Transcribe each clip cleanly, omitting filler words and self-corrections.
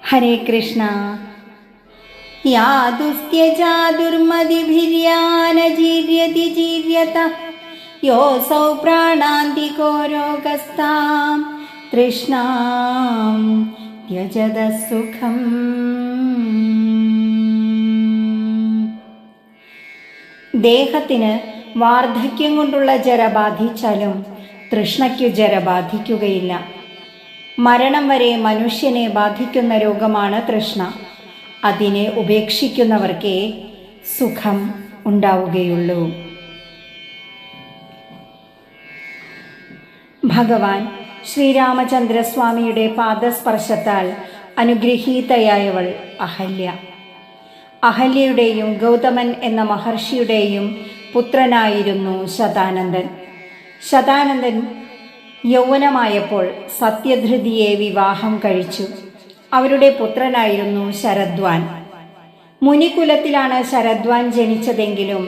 ഹരേ കൃഷ്ണ. യാദുസ്ത്യജാദുർമതിഭിര്യാനജീര്യതി ജീര്യത യോസൗ പ്രാണാന്തികോ രോഗസ്താം തൃഷ്ണാം ത്യജത സുഖം. ദേഹത്തിന് വാർദ്ധക്യം കൊണ്ടുള്ള ജര ബാധിച്ചാലും തൃഷ്ണയ്ക്കു ജര ബാധിക്കുകയില്ല. മരണം വരെ മനുഷ്യനെ ബാധിക്കുന്ന രോഗമാണ് തൃഷ്ണ. അതിനെ ഉപേക്ഷിക്കുന്നവർക്കേ സുഖം ഉണ്ടാവുകയുള്ളൂ. ഭഗവാൻ ശ്രീരാമചന്ദ്രസ്വാമിയുടെ പാദസ്പർശത്താൽ അനുഗ്രഹീതയായവൾ അഹല്യ. അഹല്യയുടെയും ഗൗതമൻ എന്ന മഹർഷിയുടെയും പുത്രനായിരുന്നു ശതാനന്ദൻ. ശതാനന്ദൻ യൗവനമായപ്പോൾ സത്യധൃതിയെ വിവാഹം കഴിച്ചു. അവരുടെ പുത്രനായിരുന്നു ശരദ്വാൻ. മുനികുലത്തിലാണ് ശരദ്വാൻ ജനിച്ചതെങ്കിലും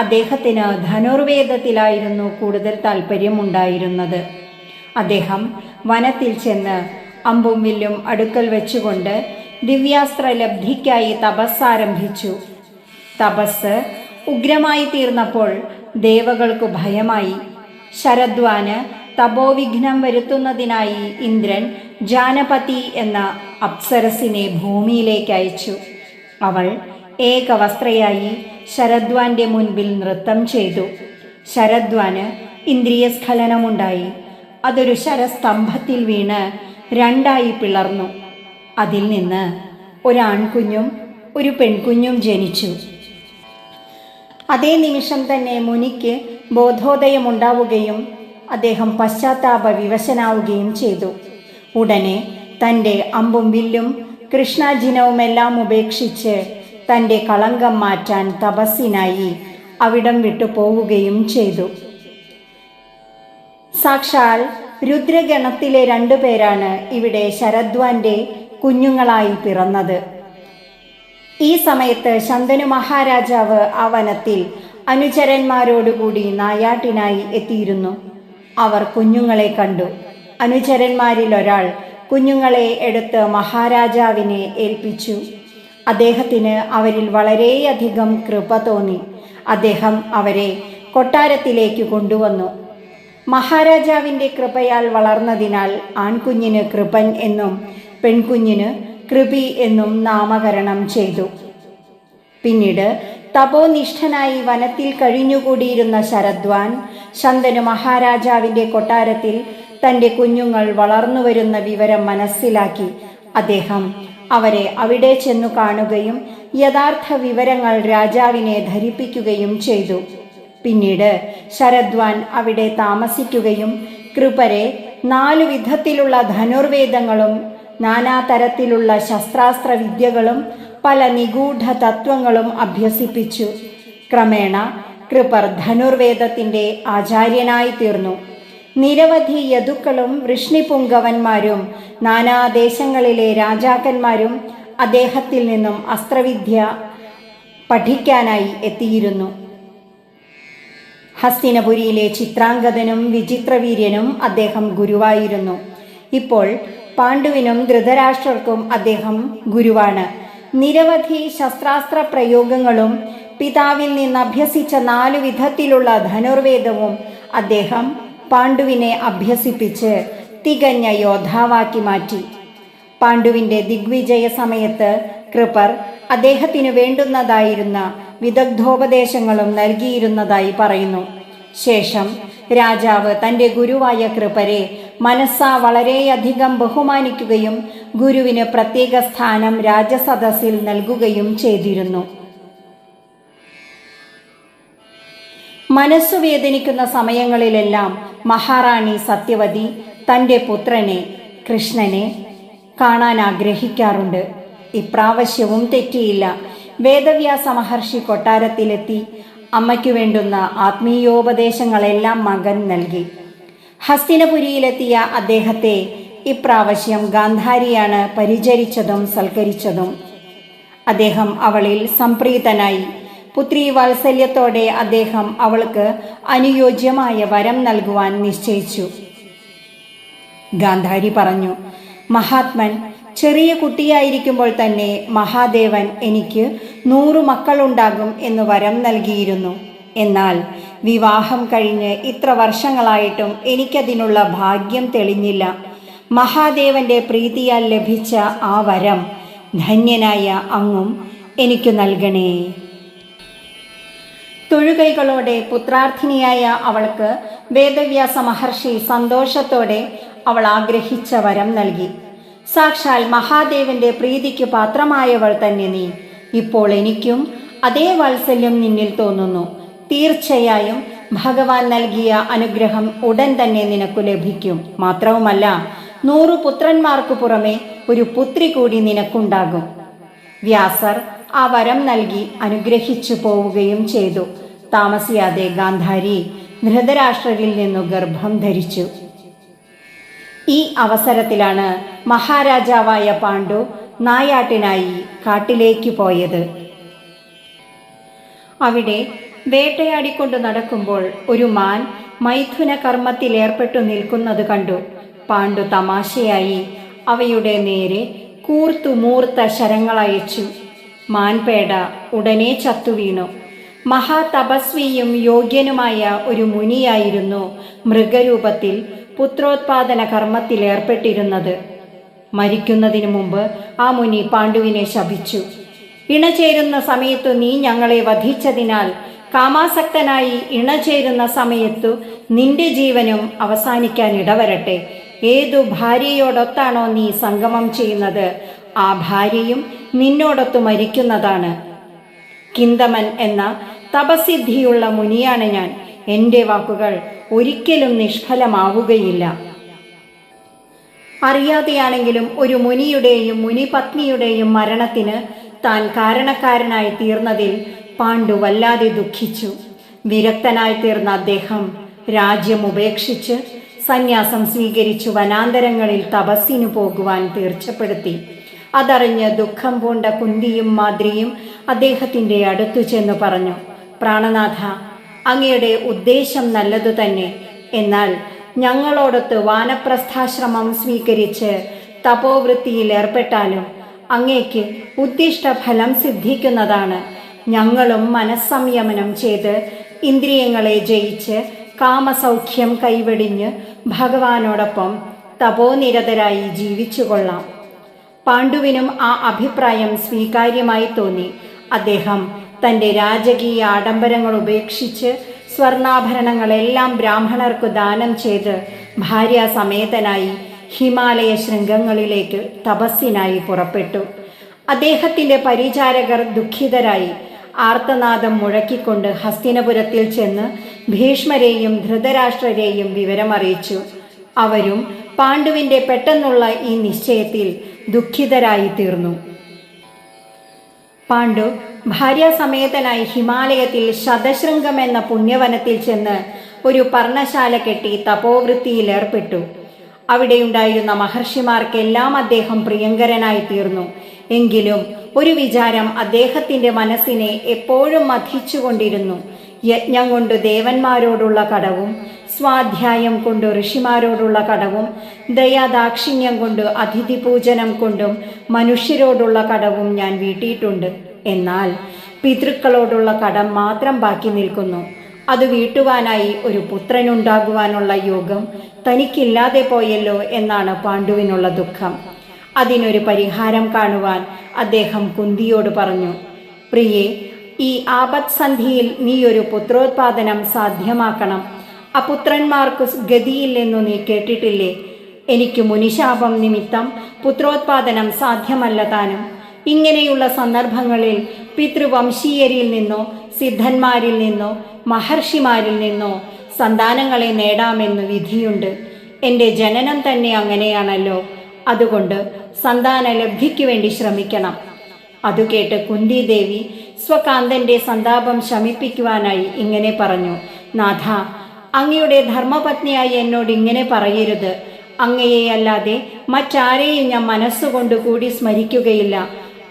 അദ്ദേഹത്തിന് ധനുർവേദത്തിലായിരുന്നു കൂടുതൽ താല്പര്യമുണ്ടായിരുന്നത്. അദ്ദേഹം വനത്തിൽ ചെന്ന് അമ്പും വില്ലും അടുക്കൽ വെച്ചുകൊണ്ട് ദിവ്യാസ്ത്രലബ്ധിക്കായി തപസ്സാരംഭിച്ചു. തപസ് ഉഗ്രമായി തീർന്നപ്പോൾ ദേവകൾക്കു ഭയമായി. ശരദ്വാന് തപോവിഘ്നം വരുത്തുന്നതിനായി ഇന്ദ്രൻ ജാനപതി എന്ന അപ്സരസിനെ ഭൂമിയിലേക്ക് അയച്ചു. അവൾ ഏകവസ്ത്രയായി ശരദ്വാന്റെ മുൻപിൽ നൃത്തം ചെയ്തു. ശരദ്വാന് ഇന്ദ്രിയസ്ഖലനമുണ്ടായി. അതൊരു ശരസ്തംഭത്തിൽ വീണ് രണ്ടായി പിളർന്നു. അതിൽ നിന്ന് ഒരാൺകുഞ്ഞും ഒരു പെൺകുഞ്ഞും ജനിച്ചു. അതേ നിമിഷം തന്നെ മുനിക്ക് ബോധോദയമുണ്ടാവുകയും അദ്ദേഹം പശ്ചാത്താപ വിവശനാവുകയും ചെയ്തു. ഉടനെ തൻ്റെ അമ്പും വില്ലും കൃഷ്ണാജിനവുമെല്ലാം ഉപേക്ഷിച്ച് തൻ്റെ കളങ്കം മാറ്റാൻ തപസ്സിനായി അവിടം വിട്ടു പോവുകയും ചെയ്തു. സാക്ഷാൽ രുദ്രഗണത്തിലെ 2 പേരാണ് ഇവിടെ ശരദ്വാന്റെ കുഞ്ഞുങ്ങളായി പിറന്നത്. ഈ സമയത്ത് ശന്തനു മഹാരാജാവ് ആ വനത്തിൽ അനുചരന്മാരോടുകൂടി നായാട്ടിനായി എത്തിയിരുന്നു. അവർ കുഞ്ഞുങ്ങളെ കണ്ടു. അനുചരന്മാരിൽ ഒരാൾ കുഞ്ഞുങ്ങളെ എടുത്ത് മഹാരാജാവിനെ ഏൽപ്പിച്ചു. അദ്ദേഹത്തിന് അവരിൽ വളരെയധികം കൃപ തോന്നി. അദ്ദേഹം അവരെ കൊട്ടാരത്തിലേക്ക് കൊണ്ടുവന്നു. മഹാരാജാവിൻ്റെ കൃപയാൽ വളർന്നതിനാൽ ആൺകുഞ്ഞിന് കൃപൻ എന്നും പെൺകുഞ്ഞിന് കൃപി എന്നും നാമകരണം ചെയ്തു. പിന്നീട് തപോനിഷ്ഠനായി വനത്തിൽ കഴിഞ്ഞുകൂടിയിരുന്ന ശരദ്വാൻ ശന്തനു മഹാരാജാവിൻ്റെ കൊട്ടാരത്തിൽ തൻ്റെ കുഞ്ഞുങ്ങൾ വളർന്നുവരുന്ന വിവരം മനസ്സിലാക്കി. അദ്ദേഹം അവരെ അവിടെ ചെന്നു കാണുകയും യഥാർത്ഥ വിവരങ്ങൾ രാജാവിനെ ധരിപ്പിക്കുകയും ചെയ്തു. പിന്നീട് ശരദ്വാൻ അവിടെ താമസിക്കുകയും കൃപരെ 4 വിധത്തിലുള്ള ധനുർവേദങ്ങളും നാനാതരത്തിലുള്ള ശസ്ത്രാസ്ത്ര വിദ്യകളും പല നിഗൂഢ തത്വങ്ങളും അഭ്യസിപ്പിച്ചു. ക്രമേണ കൃപർ ധനുർവേദത്തിൻ്റെ ആചാര്യനായി തീർന്നു. നിരവധി യദുക്കളും വൃഷ്ണിപുങ്കവന്മാരും നാനാദേശങ്ങളിലെ രാജാക്കന്മാരും അദ്ദേഹത്തിൽ നിന്നും അസ്ത്രവിദ്യ പഠിക്കാനായി എത്തിയിരുന്നു. ഹസ്തിനപുരിയിലെ ചിത്രാംഗദനും വിചിത്രവീര്യനും അദ്ദേഹം ഗുരുവായിരുന്നു. ഇപ്പോൾ പാണ്ഡുവിനും ധൃതരാഷ്ട്രർക്കും അദ്ദേഹം ഗുരുവാണ്. നിരവധി ശസ്ത്രാസ്ത്ര പ്രയോഗങ്ങളും പിതാവിൽ നിന്ന് അഭ്യസിച്ച 4 വിധത്തിലുള്ള ധനുർവേദവും അദ്ദേഹം പാണ്ഡുവിനെ അഭ്യസിപ്പിച്ച് തികഞ്ഞ യോദ്ധാവാക്കി മാറ്റി. പാണ്ഡുവിൻ്റെ ദിഗ്വിജയ സമയത്ത് കൃപർ അദ്ദേഹത്തിന് വേണ്ടുന്നതായിരുന്ന വിദഗ്ധോപദേശങ്ങളും നൽകിയിരുന്നതായി പറയുന്നു. ശേഷം രാജാവ് തൻ്റെ ഗുരുവായ കൃപരെ മനസ്സാ വളരെയധികം ബഹുമാനിക്കുകയും ഗുരുവിന് പ്രത്യേക സ്ഥാനം രാജസദസ്സിൽ നൽകുകയും ചെയ്തിരുന്നു. മനസ്സു വേദനിക്കുന്ന സമയങ്ങളിലെല്ലാം മഹാറാണി സത്യവതി തൻ്റെ പുത്രനെ കൃഷ്ണനെ കാണാൻ ആഗ്രഹിക്കാറുണ്ട്. ഇപ്രാവശ്യവും തെറ്റിയില്ല. വേദവ്യാസ മഹർഷി കൊട്ടാരത്തിലെത്തി. അമ്മയ്ക്കു വേണ്ടുന്ന ആത്മീയോപദേശങ്ങളെല്ലാം മകൻ നൽകി. ഹസ്തിനപുരിയിലെത്തിയ അദ്ദേഹത്തെ ഇപ്രാവശ്യം ഗാന്ധാരിയാണ് പരിചരിച്ചതും സൽക്കരിച്ചതും. അദ്ദേഹം അവളിൽ സംപ്രീതനായി. പുത്രി വാത്സല്യത്തോടെ അദ്ദേഹം അവൾക്ക് അനുയോജ്യമായ വരം നൽകുവാൻ നിശ്ചയിച്ചു. ഗാന്ധാരി പറഞ്ഞു, മഹാത്മൻ ചെറിയ കുട്ടിയായിരിക്കുമ്പോൾ തന്നെ മഹാദേവൻ എനിക്ക് 100 മക്കളുണ്ടാകും എന്ന് വരം നൽകിയിരുന്നു. എന്നാൽ വിവാഹം കഴിഞ്ഞ് ഇത്ര വർഷങ്ങളായിട്ടും എനിക്കതിനുള്ള ഭാഗ്യം തെളിഞ്ഞില്ല. മഹാദേവന്റെ പ്രീതിയാൽ ലഭിച്ച ആ വരം ധന്യനായ അങ്ങും എനിക്ക് നൽകണേ. തൊഴുകൈകളോടെ പുത്രാർത്ഥിനിയായ അവൾക്ക് വേദവ്യാസ മഹർഷി സന്തോഷത്തോടെ അവൾ ആഗ്രഹിച്ച വരം നൽകി. സാക്ഷാൽ മഹാദേവന്റെ പ്രീതിക്ക് പാത്രമായവൾ തന്നെ നീ. ഇപ്പോൾ എനിക്കും അതേ വാത്സല്യം നിന്നിൽ തോന്നുന്നു. തീർച്ചയായും ഭഗവാൻ നൽകിയ അനുഗ്രഹം ഉടൻ തന്നെ നിനക്കു ലഭിക്കും. മാത്രവുമല്ല, 100 പുത്രന്മാർക്ക് പുറമെ ഒരു പുത്രി കൂടി നിനക്കുണ്ടാകും. വ്യാസർ ആ വരം നൽകി അനുഗ്രഹിച്ചു പോവുകയും ചെയ്തു. താമസിയാതെ ഗാന്ധാരി ധൃതരാഷ്ട്രരിൽ നിന്നു ഗർഭം ധരിച്ചു. ഈ അവസരത്തിലാണ് മഹാരാജാവായ പാണ്ഡു നായാട്ടിനായി കാട്ടിലേക്ക് പോയത്. അവിടെ വേട്ടയാടിക്കൊണ്ട് നടക്കുമ്പോൾ ഒരു മാൻ മൈഥുന കർമ്മത്തിൽ ഏർപ്പെട്ടു നിൽക്കുന്നത് കണ്ടു. പാണ്ഡു തമാശയായി അവയുടെ നേരെ കൂർത്തു മൂർത്ത ശരങ്ങളയച്ചു. മാൻപേട ഉടനെ ചത്തുവീണു. മഹാതപസ്വിയും യോഗ്യനുമായ ഒരു മുനിയായിരുന്നു മൃഗരൂപത്തിൽ പുത്രോത്പാദന കർമ്മത്തിൽ ഏർപ്പെട്ടിരുന്നത്. മരിക്കുന്നതിനു മുമ്പ് ആ മുനി പാണ്ഡുവിനെ ശപിച്ചു. ഇണചേരുന്ന സമയത്തു നീ ഞങ്ങളെ വധിച്ചതിനാൽ കാമാസക്തനായി ഇണചേരുന്ന സമയത്തു നിന്റെ ജീവനും അവസാനിക്കാൻ ഇടവരട്ടെ. ഏതു ഭാര്യയോടൊത്താണോ നീ സംഗമം ചെയ്യുന്നത്, ആ ഭാര്യയും നിന്നോടൊത്തു മരിക്കുന്നതാണ്. കിന്തമൻ എന്ന തപസിദ്ധിയുള്ള മുനിയാണ് ഞാൻ. എൻ്റെ വാക്കുകൾ ഒരിക്കലും നിഷ്ഫലമാവുകയില്ല. അറിയാതെയാണെങ്കിലും ഒരു മുനിയുടെയും മുനിപത്നിയുടെയും മരണത്തിന് താൻ കാരണക്കാരനായി തീർന്നതിൽ പാണ്ഡു വല്ലാതെ ദുഃഖിച്ചു. വിരക്തനായി തീർന്ന അദ്ദേഹം രാജ്യം ഉപേക്ഷിച്ച് സന്യാസം സ്വീകരിച്ചു വനാന്തരങ്ങളിൽ തപസ്സിനു പോകുവാൻ തീർച്ചപ്പെടുത്തി. അതറിഞ്ഞ് ദുഃഖം പൂണ്ട കുന്തിയും മാദ്രിയും അദ്ദേഹത്തിൻ്റെ അടുത്തു ചെന്ന് പറഞ്ഞു, പ്രാണനാഥ, അങ്ങയുടെ ഉദ്ദേശം നല്ലതു തന്നെ. എന്നാൽ ഞങ്ങളോടൊത്ത് വാനപ്രസ്ഥാശ്രമം സ്വീകരിച്ച് തപോവൃത്തിയിൽ ഏർപ്പെട്ടാലും അങ്ങേക്ക് ഉദ്ദിഷ്ട ഫലം സിദ്ധിക്കുന്നതാണ്. ഞങ്ങളും മനസ്സംയമനം ചെയ്ത് ഇന്ദ്രിയങ്ങളെ ജയിച്ച് കാമസൗഖ്യം കൈവെടിഞ്ഞ് ഭഗവാനോടൊപ്പം തപോനിരതരായി ജീവിച്ചുകൊള്ളാം. പാണ്ഡുവിനും ആ അഭിപ്രായം സ്വീകാര്യമായി തോന്നി. അദ്ദേഹം തൻ്റെ രാജകീയ ആഡംബരങ്ങൾ ഉപേക്ഷിച്ച് സ്വർണാഭരണങ്ങളെല്ലാം ബ്രാഹ്മണർക്കു ദാനം ചെയ്ത് ഭാര്യാസമേതനായി ഹിമാലയ ശൃംഗങ്ങളിലേക്ക് തപസ്സിനായി പുറപ്പെട്ടു. അദ്ദേഹത്തിൻ്റെ പരിചാരകർ ദുഃഖിതരായി ആർത്തനാദം മുഴക്കിക്കൊണ്ട് ഹസ്തിനപുരത്തിൽ ചെന്ന് ഭീഷ്മരെയും ധൃതരാഷ്ട്രരെയും വിവരമറിയിച്ചു. അവരും പാണ്ഡുവിൻ്റെ പെട്ടെന്നുള്ള ഈ നിശ്ചയത്തിൽ ദുഃഖിതരായി തീർന്നു. പാണ്ഡു ഭാര്യാസമേതനായി ഹിമാലയത്തിൽ ശതശൃംഗം എന്ന പുണ്യവനത്തിൽ ചെന്ന് ഒരു പർണശാല കെട്ടി തപോവൃത്തിയിൽ ഏർപ്പെട്ടു. അവിടെയുണ്ടായിരുന്ന മഹർഷിമാർക്കെല്ലാം അദ്ദേഹം പ്രിയങ്കരനായി തീർന്നു. എങ്കിലും ഒരു വിചാരം അദ്ദേഹത്തിൻ്റെ മനസ്സിനെ എപ്പോഴും മഥിച്ചുകൊണ്ടിരുന്നു. യജ്ഞം കൊണ്ട് ദേവന്മാരോടുള്ള കടവും സ്വാധ്യായം കൊണ്ട് ഋഷിമാരോടുള്ള കടവും ദയാദാക്ഷിണ്യം കൊണ്ട് അതിഥി പൂജനം കൊണ്ടും മനുഷ്യരോടുള്ള കടവും ഞാൻ വീട്ടിയിട്ടുണ്ട്. എന്നാൽ പിതൃക്കളോടുള്ള കടം മാത്രം ബാക്കി നിൽക്കുന്നു. അത് വീട്ടുവാനായി ഒരു പുത്രനുണ്ടാകുവാനുള്ള യോഗം തനിക്കില്ലാതെ പോയല്ലോ എന്നാണ് പാണ്ഡുവിനുള്ള ദുഃഖം. അതിനൊരു പരിഹാരം കാണുവാൻ അദ്ദേഹം കുന്തിയോട് പറഞ്ഞു, പ്രിയേ, ഈ ആപത്സന്ധിയിൽ നീ ഒരു പുത്രോത്പാദനം സാധ്യമാക്കണം. അപുത്രന്മാർക്ക് ഗതിയില്ലെന്നു നീ കേട്ടിട്ടില്ലേ? എനിക്ക് മുനിശാപം നിമിത്തം പുത്രോത്പാദനം സാധ്യമല്ല താനും. ഇങ്ങനെയുള്ള സന്ദർഭങ്ങളിൽ പിതൃവംശീയരിൽ നിന്നോ സിദ്ധന്മാരിൽ നിന്നോ മഹർഷിമാരിൽ നിന്നോ സന്താനങ്ങളെ നേടാമെന്ന് വിധിയുണ്ട്. എൻ്റെ ജനനം തന്നെ അങ്ങനെയാണല്ലോ. അതുകൊണ്ട് സന്താന ലബ്ധിക്കു വേണ്ടി ശ്രമിക്കണം. അതുകേട്ട് കുന്തിദേവി സ്വകാന്തന്റെ സന്താപം ശമിപ്പിക്കുവാനായി ഇങ്ങനെ പറഞ്ഞു, നാഥ, അങ്ങയുടെ ധർമ്മപത്നിയായി എന്നോട് ഇങ്ങനെ പറയരുത്. അങ്ങയെയല്ലാതെ മറ്റാരെയും ഞാൻ മനസ്സുകൊണ്ട് കൂടി സ്മരിക്കുകയില്ല.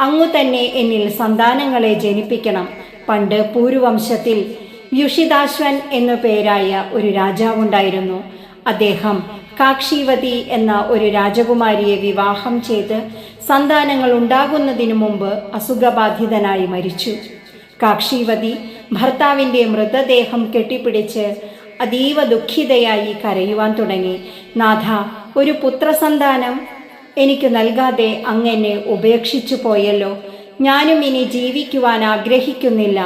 അങ്ങു തന്നെ എന്നിൽ സന്താനങ്ങളെ ജനിപ്പിക്കണം. പണ്ട് പൂരുവംശത്തിൽ വ്യുഷിതാശ്വൻ എന്നു പേരായ ഒരു രാജാവുണ്ടായിരുന്നു. അദ്ദേഹം കാക്ഷീവതി എന്ന ഒരു രാജകുമാരിയെ വിവാഹം ചെയ്ത് സന്താനങ്ങൾ ഉണ്ടാകുന്നതിനു മുമ്പ് അസുഖബാധിതനായി മരിച്ചു. കാക്ഷീവതി ഭർത്താവിൻ്റെ മൃതദേഹം കെട്ടിപ്പിടിച്ച് അതീവ ദുഃഖിതയായി കരയുവാൻ തുടങ്ങി. നാഥ, ഒരു പുത്രസന്താനം എനിക്ക് നൽകാതെ അങ്ങ് എന്നെ ഉപേക്ഷിച്ചു പോയല്ലോ. ഞാനും ഇനി ജീവിക്കുവാൻ ആഗ്രഹിക്കുന്നില്ല.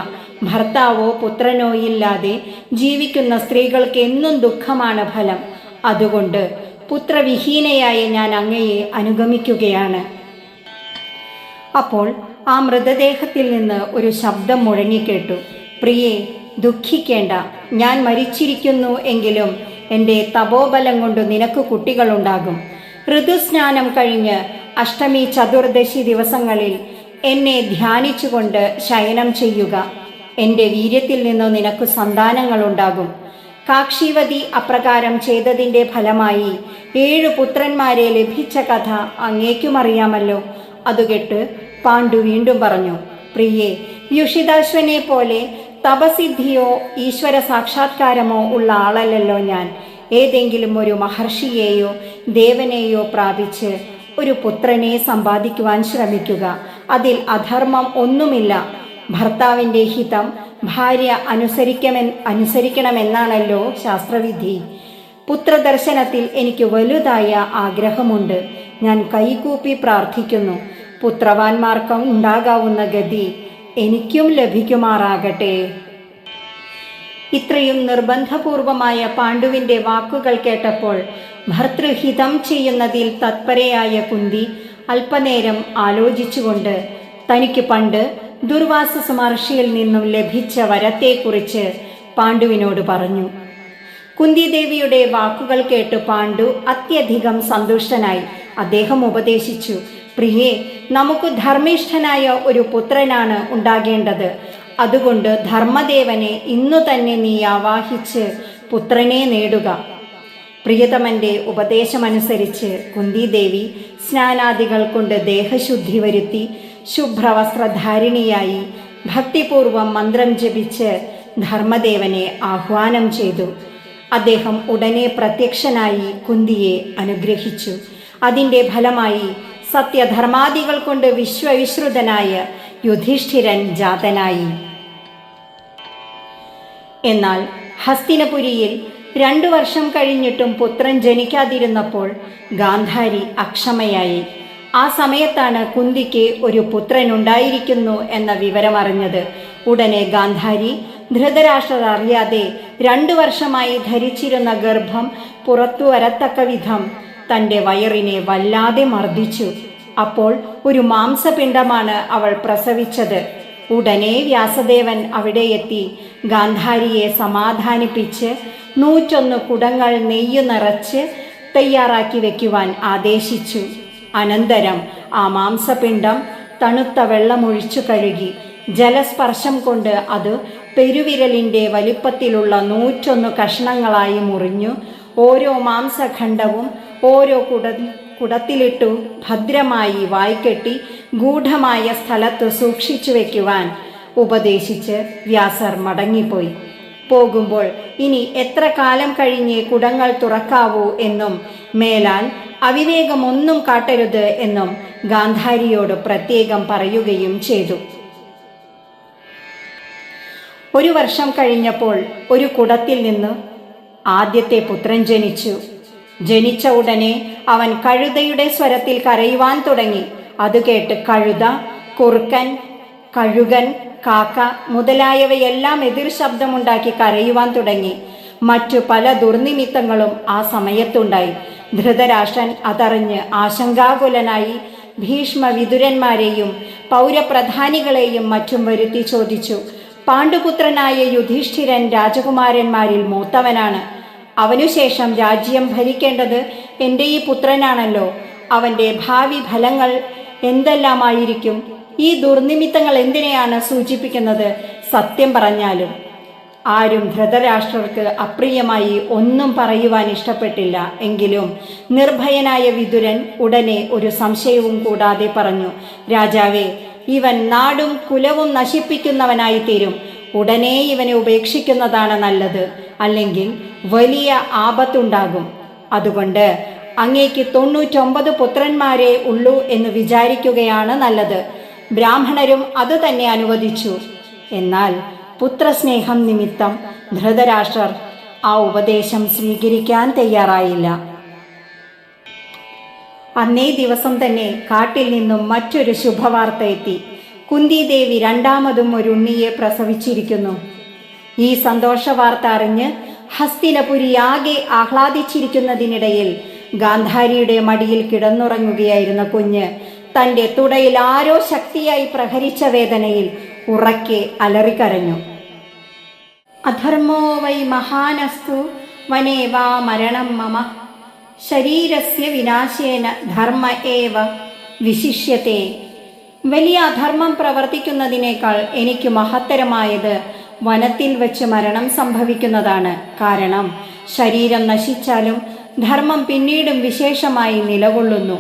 ഭർത്താവോ പുത്രനോ ഇല്ലാതെ ജീവിക്കുന്ന സ്ത്രീകൾക്ക് എന്നും ദുഃഖമാണ് ഫലം. അതുകൊണ്ട് പുത്രവിഹീനയായ ഞാൻ അങ്ങയെ അനുഗമിക്കുകയാണ്. അപ്പോൾ ആ മൃതദേഹത്തിൽ നിന്ന് ഒരു ശബ്ദം മുഴങ്ങിക്കേട്ടു. പ്രിയേ, ദുഃഖിക്കേണ്ട. ഞാൻ മരിച്ചിരിക്കുന്നു എങ്കിലും എൻ്റെ തപോബലം കൊണ്ട് നിനക്ക് കുട്ടികളുണ്ടാകും. ഋതുസ്നാനം കഴിഞ്ഞ് അഷ്ടമി ചതുർദശി ദിവസങ്ങളിൽ എന്നെ ധ്യാനിച്ചുകൊണ്ട് ശയനം ചെയ്യുക. എൻ്റെ വീര്യത്തിൽ നിന്നു നിനക്ക് സന്താനങ്ങളുണ്ടാകും. കാക്ഷീവതി അപ്രകാരം ചെയ്തതിൻ്റെ ഫലമായി 7 പുത്രന്മാരെ ലഭിച്ച കഥ അങ്ങേക്കും അറിയാമല്ലോ. അതുകെട്ട് പാണ്ഡു വീണ്ടും പറഞ്ഞു, പ്രിയേ, വ്യുഷിതാശ്വനെ പോലെ തപസിദ്ധിയോ ഈശ്വര സാക്ഷാത്കാരമോ ഉള്ള ആളല്ലല്ലോ ഞാൻ. ഏതെങ്കിലും ഒരു മഹർഷിയെയോ ദേവനെയോ പ്രാപിച്ച് ഒരു പുത്രനെ സമ്പാദിക്കുവാൻ ശ്രമിക്കുക. അതിൽ അധർമ്മം ഒന്നുമില്ല. ഭർത്താവിൻ്റെ ഹിതം ഭാര്യ അനുസരിക്കണമെന്നാണല്ലോ ശാസ്ത്രവിധി. പുത്രദർശനത്തിൽ എനിക്ക് വലുതായ ആഗ്രഹമുണ്ട്. ഞാൻ കൈകൂപ്പി പ്രാർത്ഥിക്കുന്നു. പുത്രവാന്മാർക്ക് ഉണ്ടാകാവുന്ന ഗതി എനിക്കും ലഭിക്കുമാറാകട്ടെ. ഇത്രയും നിർബന്ധപൂർവമായ പാണ്ഡുവിൻ്റെ വാക്കുകൾ കേട്ടപ്പോൾ ഭർതൃഹിതം ചെയ്യുന്നതിൽ തത്പരയായ കുന്തി അല്പനേരം ആലോചിച്ചുകൊണ്ട് തനിക്ക് പണ്ട് ദുർവാസ മഹർഷിയിൽ നിന്നും ലഭിച്ച വരത്തെക്കുറിച്ച് പാണ്ഡുവിനോട് പറഞ്ഞു. കുന്തിദേവിയുടെ വാക്കുകൾ കേട്ട് പാണ്ഡു അത്യധികം സന്തുഷ്ടനായി. അദ്ദേഹം ഉപദേശിച്ചു, പ്രിയേ, നമുക്ക് ധർമ്മിഷ്ഠനായ ഒരു പുത്രനാണ് ഉണ്ടാകേണ്ടത്. അതുകൊണ്ട് ധർമ്മദേവനെ ഇന്നു തന്നെ നീ ആവാഹിച്ച് പുത്രനെ നേടുക. പ്രിയതമന്റെ ഉപദേശമനുസരിച്ച് കുന്തിദേവി സ്നാനാദികൾ കൊണ്ട് ദേഹശുദ്ധി വരുത്തി ശുഭ്രവസ്ത്രധാരിണിയായി ഭക്തിപൂർവം മന്ത്രം ജപിച്ച് ധർമ്മദേവനെ ആഹ്വാനം ചെയ്തു. അദ്ദേഹം ഉടനെ പ്രത്യക്ഷനായി കുന്തിയെ അനുഗ്രഹിച്ചു. അതിൻ്റെ ഫലമായി സത്യധർമാദികൾ കൊണ്ട് വിശ്വവിശ്രുതനായ യുധിഷ്ഠിരൻ ജാതനായി. എന്നാൽ ഹസ്തിനപുരിയിൽ 2 വർഷം കഴിഞ്ഞിട്ടും പുത്രൻ ജനിക്കാതിരുന്നപ്പോൾ ഗാന്ധാരി അക്ഷമയായി. ആ സമയത്താണ് കുന്തിക്ക് ഒരു പുത്രൻ ഉണ്ടായിരിക്കുന്നു എന്ന വിവരമറിഞ്ഞത്. ഉടനെ ഗാന്ധാരി ധൃതരാഷ്ട്രർ അറിയാതെ 2 വർഷമായി ധരിച്ചിരുന്ന ഗർഭം പുറത്തു വരത്തക്ക വിധം തൻ്റെ വയറിനെ വല്ലാതെ മർദ്ദിച്ചു. അപ്പോൾ ഒരു മാംസപിണ്ഡമാണ് അവൾ പ്രസവിച്ചത്. ഉടനെ വ്യാസദേവൻ അവിടെ എത്തി ഗാന്ധാരിയെ സമാധാനിപ്പിച്ച് 101 കുടങ്ങൾ നെയ്യ് നിറച്ച് തയ്യാറാക്കി വയ്ക്കുവാൻ ആദേശിച്ചു. അനന്തരം ആ മാംസപിണ്ഡം തണുത്ത വെള്ളമൊഴിച്ചു കഴുകി ജലസ്പർശം കൊണ്ട് അത് പെരുവിരലിൻ്റെ വലിപ്പത്തിലുള്ള 101 കഷ്ണങ്ങളായി മുറിഞ്ഞു ഓരോ മാംസഖണ്ഡവും ഓരോ കുടത്തിലിട്ടു ഭദ്രമായി വായ്ക്കെട്ടി ഗൂഢമായ സ്ഥലത്ത് സൂക്ഷിച്ചു വയ്ക്കുവാൻ ഉപദേശിച്ച് വ്യാസർ മടങ്ങിപ്പോയി. പോകുമ്പോൾ ഇനി എത്ര കാലം കഴിഞ്ഞ് കുടങ്ങൾ തുറക്കാവൂ എന്നും മേലാൽ അവിവേകമൊന്നും കാട്ടരുത് എന്നും ഗാന്ധാരിയോട് പ്രത്യേകം പറയുകയും ചെയ്തു. 1 വർഷം കഴിഞ്ഞപ്പോൾ ഒരു കുടത്തിൽ നിന്ന് ആദ്യത്തെ പുത്രൻ ജനിച്ചു. ജനിച്ച ഉടനെ അവൻ കഴുതയുടെ സ്വരത്തിൽ കരയുവാൻ തുടങ്ങി. അത് കേട്ട് കഴുത, കുറുക്കൻ, കഴുകൻ, കാക്ക മുതലായവയെല്ലാം എതിർ ശബ്ദമുണ്ടാക്കി കരയുവാൻ തുടങ്ങി. മറ്റു പല ദുർനിമിത്തങ്ങളും ആ സമയത്തുണ്ടായി. ധൃതരാഷ്ട്രൻ അതറിഞ്ഞ് ആശങ്കാകുലനായി ഭീഷ്മ വിതുരന്മാരെയും പൗരപ്രധാനികളെയും മറ്റും വരുത്തി ചോദിച്ചു, പാണ്ഡുപുത്രനായ യുധിഷ്ഠിരൻ രാജകുമാരന്മാരിൽ മൂത്തവനാണ്. അവനുശേഷം രാജ്യം ഭരിക്കേണ്ടത് എൻ്റെ ഈ പുത്രനാണല്ലോ. അവൻ്റെ ഭാവി ഫലങ്ങൾ എന്തെല്ലാമായിരിക്കും? ഈ ദുർനിമിത്തങ്ങൾ എന്തിനെയാണ് സൂചിപ്പിക്കുന്നത്? സത്യം പറഞ്ഞാലും ആരും ധൃതരാഷ്ട്രർക്ക് അപ്രിയമായി ഒന്നും പറയുവാൻ ഇഷ്ടപ്പെട്ടില്ല. എങ്കിലും നിർഭയനായ വിതുരൻ ഉടനെ ഒരു സംശയവും കൂടാതെ പറഞ്ഞു, രാജാവേ, ഇവൻ നാടും കുലവും നശിപ്പിക്കുന്നവനായി തീരും. ഉടനെ ഇവനെ ഉപേക്ഷിക്കുന്നതാണ് നല്ലത്. അല്ലെങ്കിൽ വലിയ ആപത്തുണ്ടാകും. അതുകൊണ്ട് അങ്ങേക്ക് 99 പുത്രന്മാരേ ഉള്ളൂ എന്ന് വിചാരിക്കുകയാണ് നല്ലത്. ബ്രാഹ്മണരും അതുതന്നെ അനുവദിച്ചു. എന്നാൽ പുത്രസ്നേഹം നിമിത്തം ധൃതരാഷ്ട്രർ ആ ഉപദേശം സ്വീകരിക്കാൻ തയ്യാറായില്ല. അന്നേ ദിവസം തന്നെ കാട്ടിൽ നിന്നും മറ്റൊരു ശുഭവാർത്ത എത്തി. കുന്തിദേവി രണ്ടാമതും ഒരു ഉണ്ണിയെ പ്രസവിച്ചിരിക്കുന്നു. ഈ സന്തോഷവാർത്ത അറിഞ്ഞ് ഹസ്തിനപുരിയാകെ ആഹ്ലാദിച്ചിരിക്കുന്നതിനിടയിൽ ഗാന്ധാരിയുടെ മടിയിൽ കിടന്നുറങ്ങുകയായിരുന്ന കുഞ്ഞ് തൻ്റെ തുടയിൽ ആരോ ശക്തിയായി പ്രഹരിച്ച വേദനയിൽ ഉറക്കെ അലറിക്കരഞ്ഞു. അധർമ്മോ വൈ മഹാനസ്തു വനേ വാ മരണം മമ ശരീരസ്യ വിനാശേന ധർമ്മ ഏവ വിശിഷ്യത്തെ. വലിയ അധർമ്മം പ്രവർത്തിക്കുന്നതിനേക്കാൾ എനിക്ക് മഹത്തരമായത് വനത്തിൽ വെച്ച് മരണം സംഭവിക്കുന്നതാണ്. കാരണം ശരീരം നശിച്ചാലും ധർമ്മം പിന്നീടും വിശേഷമായി നിലകൊള്ളുന്നു.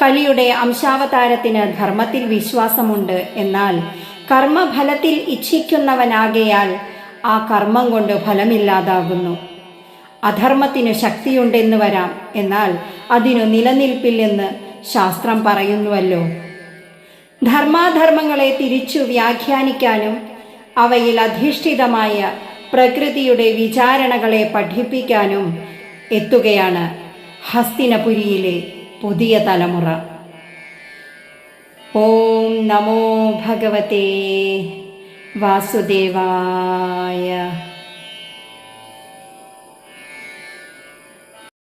കലിയുടെ അംശാവതാരത്തിന് ധർമ്മത്തിൽ വിശ്വാസമുണ്ട്. എന്നാൽ കർമ്മഫലത്തിൽ ഇച്ഛിക്കുന്നവനാകയാൽ ആ കർമ്മം കൊണ്ട് ഫലമില്ലാതാകുന്നു. അധർമ്മത്തിനു ശക്തിയുണ്ടെന്ന് വരാം, എന്നാൽ അതിനു നിലനിൽപ്പില്ലെന്ന് ശാസ്ത്രം പറയുന്നുവല്ലോ. ധർമാധർമ്മങ്ങളെ തിരിച്ചു വ്യാഖ്യാനിക്കാനും അവയിൽ അധിഷ്ഠിതമായ പ്രകൃതിയുടെ വിചാരണകളെ പഠിപ്പിക്കാനും എത്തുകയാണ് ഹസ്തിനപുരിയിലെ പുതിയ തലമുറ. ഓം നമോ ഭഗവതേ വാസുദേവായ.